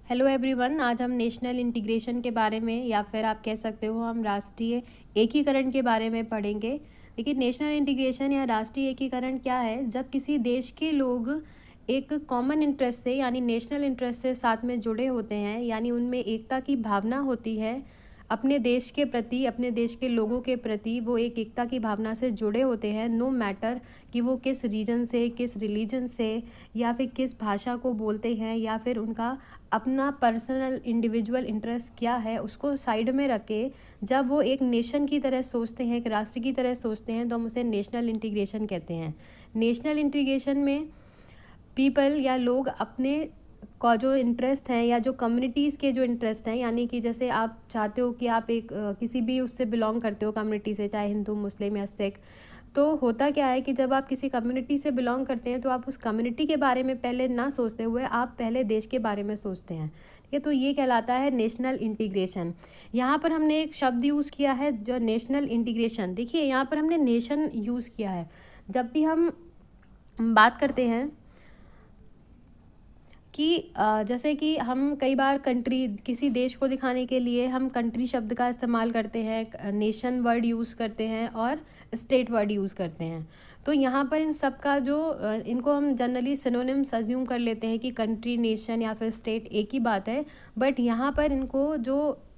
Hello everyone, आज हम national integration के बारे में या फिर आप कह सकते हो हम राष्ट्रीय एकीकरण के बारे में पढ़ेंगे। देखिए, नेशनल इंटीग्रेशन या राष्ट्रीय एकीकरण क्या है? जब किसी देश के लोग एक कॉमन इंटरेस्ट से यानी नेशनल इंटरेस्ट से साथ में जुड़े होते हैं, यानी उनमें एकता की भावना होती है अपने देश के प्रति, अपने देश के लोगों के प्रति वो एक एकता की भावना से जुड़े होते हैं। नो मैटर कि वो किस रीजन से, किस रिलीजन से या फिर किस भाषा को बोलते हैं, या फिर उनका अपना पर्सनल इंडिविजुअल इंटरेस्ट क्या है उसको साइड में रख के जब वो एक नेशन की तरह सोचते हैं, एक राष्ट्र की तरह सोचते हैं, तो हम उसे नेशनल इंटीग्रेशन कहते हैं। नेशनल इंटीग्रेशन में पीपल या लोग अपने का जो इंटरेस्ट हैं या जो कम्युनिटीज़ के जो इंटरेस्ट हैं, यानी कि जैसे आप चाहते हो कि आप एक किसी भी उससे बिलोंग करते हो कम्युनिटी से, चाहे हिंदू, मुस्लिम या सिख, तो होता क्या है कि जब आप किसी कम्युनिटी से बिलोंग करते हैं तो आप उस कम्युनिटी के बारे में पहले ना सोचते हुए आप पहले देश के बारे में सोचते हैं। ठीक है, तो ये कहलाता है नेशनल इंटीग्रेशन। यहाँ पर हमने एक शब्द यूज़ किया है जो नेशनल इंटीग्रेशन। देखिए, यहाँ पर हमने नेशन यूज़ किया है। जब भी हम बात करते हैं कि जैसे कि हम कई बार कंट्री, किसी देश को दिखाने के लिए हम कंट्री शब्द का इस्तेमाल करते हैं, नेशन वर्ड यूज़ करते हैं और स्टेट वर्ड यूज़ करते हैं। तो यहाँ पर इन सब का जो इनको हम जनरली सिनोनिम्स अज्यूम कर लेते हैं कि कंट्री, नेशन या फिर स्टेट एक ही बात है, बट यहाँ पर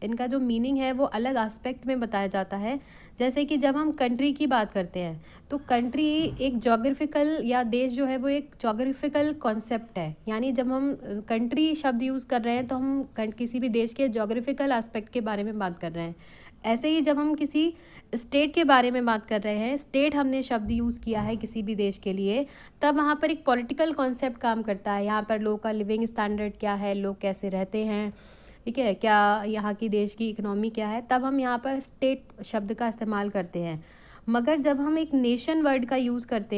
इनका जो मीनिंग है वो अलग एस्पेक्ट में बताया जाता है। जैसे कि जब हम कंट्री की बात करते हैं तो कंट्री एक जोग्राफिकल, या देश जो है वो एक जोग्राफिकल कॉन्सेप्ट है। यानी जब हम कंट्री शब्द यूज़ कर रहे हैं तो हम किसी भी देश के जोग्राफिकल एस्पेक्ट के बारे में बात कर रहे हैं। ऐसे ही जब हम किसी स्टेट के बारे में बात कर रहे हैं, स्टेट हमने शब्द यूज़ किया है किसी भी देश के लिए, तब वहाँ पर एक पॉलिटिकल कॉन्सेप्ट काम करता है। यहाँ पर लोग का लिविंग स्टैंडर्ड क्या है, लोग कैसे रहते हैं, ठीक है, क्या यहाँ की देश की इकनॉमी क्या है, तब हम यहाँ पर स्टेट शब्द का इस्तेमाल करते हैं। मगर जब हम एक नेशन वर्ड का यूज़ करते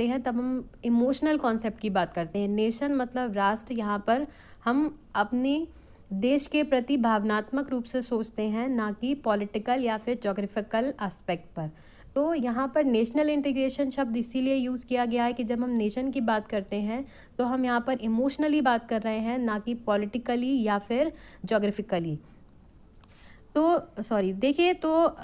हैं, तब हम इमोशनल कॉन्सेप्ट की बात करते हैं। नेशन मतलब राष्ट्र, यहाँ पर हम अपने देश के प्रति भावनात्मक रूप से सोचते हैं, ना कि पॉलिटिकल या फिर जोग्राफिकल एस्पेक्ट पर। तो यहाँ पर नेशनल इंटीग्रेशन शब्द इसीलिए यूज़ किया गया है कि जब हम नेशन की बात करते हैं तो हम यहाँ पर इमोशनली बात कर रहे हैं, ना कि पॉलिटिकली या फिर जोग्राफिकली। तो सॉरी, देखिए, तो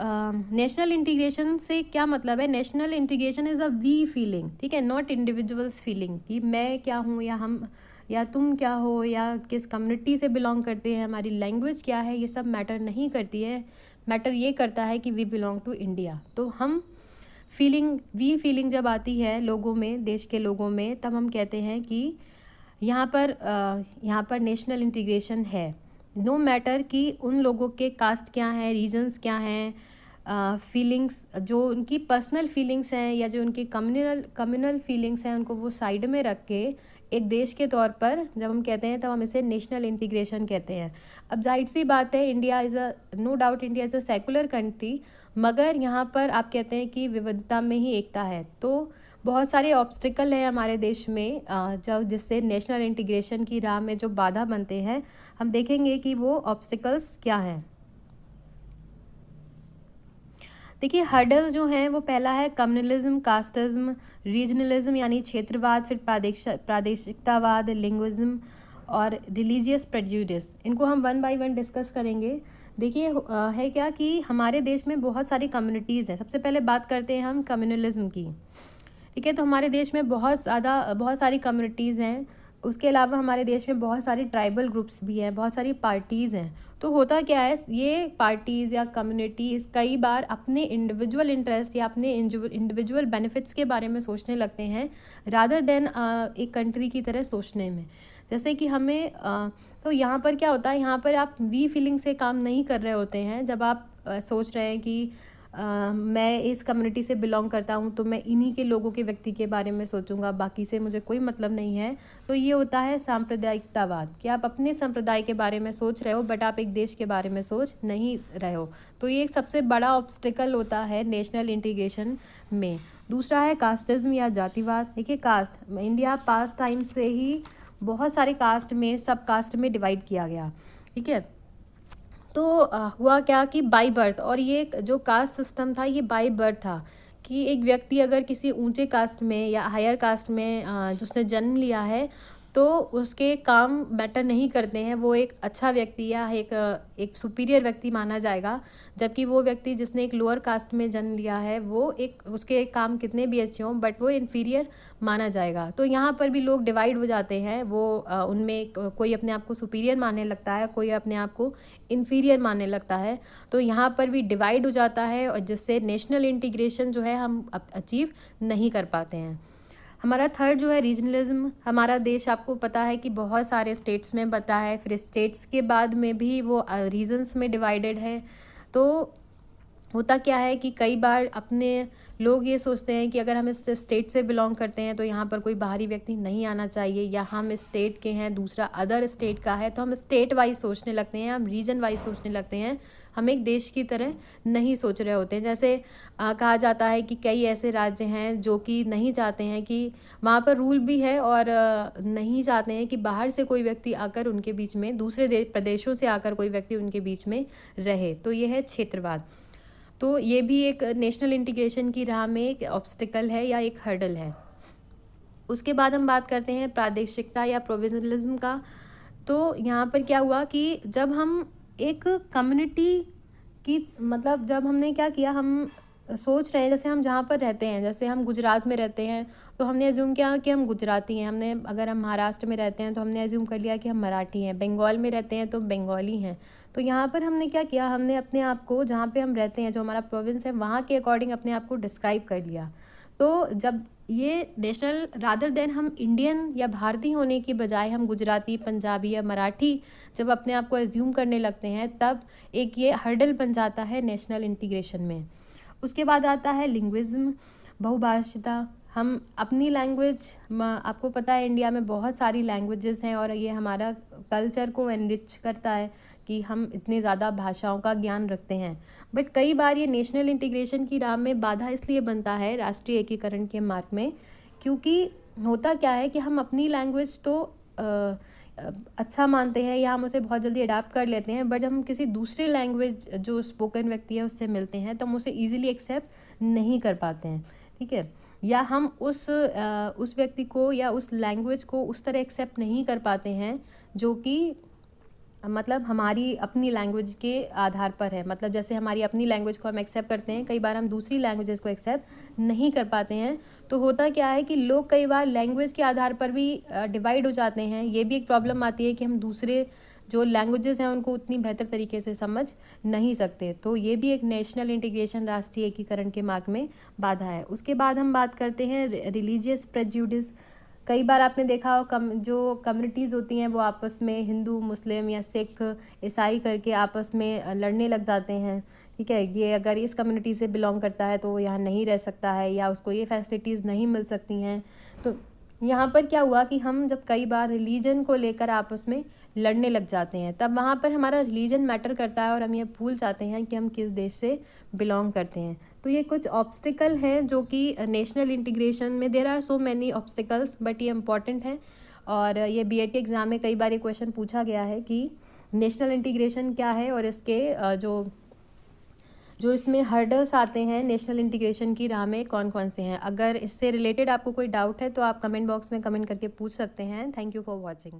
नेशनल इंटीग्रेशन से क्या मतलब है? National integration is a we feeling, ठीक है, नॉट इंडिविजुअल्स फीलिंग कि मैं क्या हूँ या हम या तुम क्या हो या किस कम्युनिटी से बिलोंग करते हैं, हमारी लैंग्वेज क्या है, ये सब मैटर नहीं करती है। मैटर ये करता है कि वी बिलोंग टू इंडिया। तो हम वी फीलिंग जब आती है लोगों में, देश के लोगों में, तब हम कहते हैं कि यहाँ पर नेशनल इंटीग्रेशन है। नो मैटर कि उन लोगों के कास्ट क्या हैं, रीजन्स क्या हैं, फीलिंग्स, जो उनकी पर्सनल फीलिंग्स हैं या जो उनकी कम्युनल फीलिंग्स हैं, उनको वो साइड में रख के एक देश के तौर पर जब हम कहते हैं तब हम इसे नेशनल इंटीग्रेशन कहते हैं। अब जाहिर सी बात है, India is no doubt India is a secular country, मगर यहाँ पर आप कहते हैं कि विविधता में ही एकता है। तो बहुत सारे ऑब्स्टिकल हैं हमारे देश में जो जिससे नेशनल इंटीग्रेशन की राह में जो बाधा बनते हैं, हम देखेंगे कि वो ऑब्स्टिकल्स क्या हैं। देखिए, हर्डल्स जो हैं वो पहला है कम्युनलिज्म, कास्टिज्म, रीजनलिज्म यानी क्षेत्रवाद, फिर प्रादेशिकतावाद, लिंग्विज्म और रिलीजियस प्रेजुडिस। इनको हम वन बाय वन डिस्कस करेंगे। देखिए, है क्या कि हमारे देश में बहुत सारी कम्युनिटीज़ हैं। सबसे पहले बात करते हैं हम कम्युनलिज्म की, ठीक है। तो हमारे देश में बहुत सारी कम्युनिटीज़ हैं। उसके अलावा हमारे देश में बहुत सारी ट्राइबल ग्रुप्स भी हैं, बहुत सारी पार्टीज़ हैं। तो होता क्या है, ये पार्टीज़ या कम्युनिटीज़ कई बार अपने इंडिविजुअल इंटरेस्ट या अपने इंडिविजुअल बेनिफिट्स के बारे में सोचने लगते हैं, रादर देन एक कंट्री की तरह सोचने में। जैसे कि तो यहाँ पर क्या होता है, यहाँ पर आप वी फीलिंग से काम नहीं कर रहे होते हैं। जब आप सोच रहे हैं कि मैं इस कम्युनिटी से बिलोंग करता हूँ तो मैं इन्हीं के लोगों के व्यक्ति के बारे में सोचूंगा, बाकी से मुझे कोई मतलब नहीं है। तो ये होता है सांप्रदायिकतावाद, कि आप अपने संप्रदाय के बारे में सोच रहे हो बट आप एक देश के बारे में सोच नहीं रहे हो। तो ये एक सबसे बड़ा ऑब्स्टिकल होता है नेशनल इंटीग्रेशन में। दूसरा है कास्टिज्म या जातिवाद। देखिए, कास्ट, इंडिया पास्ट टाइम से ही बहुत सारे कास्ट में, सब कास्ट में डिवाइड किया गया, ठीक है। तो हुआ क्या कि बाय बर्थ, और ये जो कास्ट सिस्टम था ये बाय बर्थ था, कि एक व्यक्ति अगर किसी ऊंचे कास्ट में या हायर कास्ट में जिसने जन्म लिया है तो उसके काम मैटर नहीं करते हैं, वो एक अच्छा व्यक्ति या एक सुपीरियर व्यक्ति माना जाएगा। जबकि वो व्यक्ति जिसने एक लोअर कास्ट में जन्म लिया है, वो एक उसके काम कितने भी अच्छे हों बट वो इन्फीरियर माना जाएगा। तो यहाँ पर भी लोग डिवाइड हो जाते हैं, वो उनमें कोई अपने आप को सुपीरियर मानने लगता है, कोई अपने आप को इन्फीरियर मानने लगता है। तो यहाँ पर भी डिवाइड हो जाता है और जिससे नेशनल इंटीग्रेशन जो है हम अचीव नहीं कर पाते हैं। हमारा थर्ड जो है रीजनलिज्म। हमारा देश आपको पता है कि बहुत सारे स्टेट्स में बटा है, फिर स्टेट्स के बाद में भी वो रीजन्स में डिवाइडेड है। तो होता क्या है कि कई बार अपने लोग ये सोचते हैं कि अगर हम इस स्टेट से बिलोंग करते हैं तो यहाँ पर कोई बाहरी व्यक्ति नहीं आना चाहिए, या हम स्टेट के हैं दूसरा अदर स्टेट का है तो हम स्टेट वाइज सोचने लगते हैं, हम रीजन वाइज सोचने लगते हैं, हम एक देश की तरह नहीं सोच रहे होते हैं। जैसे कहा जाता है कि कई ऐसे राज्य हैं जो कि नहीं चाहते हैं कि वहाँ पर रूल भी है और नहीं चाहते हैं कि बाहर से कोई व्यक्ति आकर उनके बीच में, दूसरे प्रदेशों से आकर कोई व्यक्ति उनके बीच में रहे। तो ये है क्षेत्रवाद। तो ये भी एक नेशनल इंटीग्रेशन की राह में एक ऑब्स्टिकल है या एक हर्डल है। उसके बाद हम बात करते हैं प्रादेशिकता या प्रोविजनलिज्म का। तो यहाँ पर क्या हुआ कि जब हम एक कम्युनिटी की, मतलब जब हमने क्या किया, हम सोच रहे हैं जैसे हम जहाँ पर रहते हैं, जैसे हम गुजरात में रहते हैं तो हमने एज्यूम किया कि हम गुजराती हैं। हमने, अगर हम महाराष्ट्र में रहते हैं तो हमने एज्यूम कर लिया कि हम मराठी हैं। बंगाल में रहते हैं तो बंगाली हैं। तो यहाँ पर हमने क्या किया, हमने अपने आप को जहाँ पे हम रहते हैं, जो हमारा प्रोविंस है, वहाँ के अकॉर्डिंग अपने आप को डिस्क्राइब कर लिया। तो जब ये नेशनल रादर देन हम इंडियन या भारतीय होने की बजाय हम गुजराती, पंजाबी या मराठी जब अपने आप को एज्यूम करने लगते हैं, तब एक ये हर्डल बन जाता है नेशनल इंटीग्रेशन में। उसके बाद आता है लिंग्विज्म, बहुभाषिता। हम अपनी लैंग्वेज, आपको पता है इंडिया में बहुत सारी लैंग्वेजेस हैं और ये हमारा कल्चर को एनरिच करता है कि हम इतनी ज़्यादा भाषाओं का ज्ञान रखते हैं। बट कई बार ये नेशनल इंटीग्रेशन की राह में बाधा इसलिए बनता है राष्ट्रीय एकीकरण के मार्ग में, क्योंकि होता क्या है कि हम अपनी लैंग्वेज तो अच्छा मानते हैं या हम उसे बहुत जल्दी अडाप्ट कर लेते हैं, बट जब हम किसी दूसरे लैंग्वेज जो स्पोकन व्यक्ति है उससे मिलते हैं तो हम उसे ईजिली एक्सेप्ट नहीं कर पाते हैं। ठीक है, या हम उस व्यक्ति को या उस लैंग्वेज को उस तरह एक्सेप्ट नहीं कर पाते हैं जो कि मतलब हमारी अपनी लैंग्वेज के आधार पर है। मतलब जैसे हमारी अपनी लैंग्वेज को हम एक्सेप्ट करते हैं, कई बार हम दूसरी लैंग्वेजेस को एक्सेप्ट नहीं कर पाते हैं। तो होता क्या है कि लोग कई बार लैंग्वेज के आधार पर भी डिवाइड हो जाते हैं। ये भी एक प्रॉब्लम आती है कि हम दूसरे जो लैंग्वेजेस हैं उनको उतनी बेहतर तरीके से समझ नहीं सकते। तो ये भी एक नेशनल इंटीग्रेशन, राष्ट्रीय एकीकरण के मार्ग में बाधा है। उसके बाद हम बात करते हैं रिलीजियस प्रेजुडिस। कई बार आपने देखा हो जो कम्युनिटीज़ होती हैं वो आपस में हिंदू, मुस्लिम या सिख, ईसाई करके आपस में लड़ने लग जाते हैं। ठीक है, ये अगर इस कम्युनिटी से बिलोंग करता है तो वो यहाँ नहीं रह सकता है या उसको ये फैसिलिटीज़ नहीं मिल सकती हैं। तो यहाँ पर क्या हुआ कि हम जब कई बार रिलीजन को लेकर आपस में लड़ने लग जाते हैं, तब वहाँ पर हमारा रिलीजन मैटर करता है और हम ये भूल जाते हैं कि हम किस देश से बिलोंग करते हैं। तो ये कुछ ऑब्स्टिकल हैं जो कि नेशनल इंटीग्रेशन में, there are so many obstacles, but ये इम्पॉर्टेंट है। और ये बीएड के एग्ज़ाम में कई बार ये क्वेश्चन पूछा गया है कि नेशनल इंटीग्रेशन क्या है और इसके जो इसमें हर्डल्स आते हैं नेशनल इंटीग्रेशन की राह में कौन कौन से हैं। अगर इससे रिलेटेड आपको कोई डाउट है तो आप कमेंट बॉक्स में कमेंट करके पूछ सकते हैं। Thank you for watching.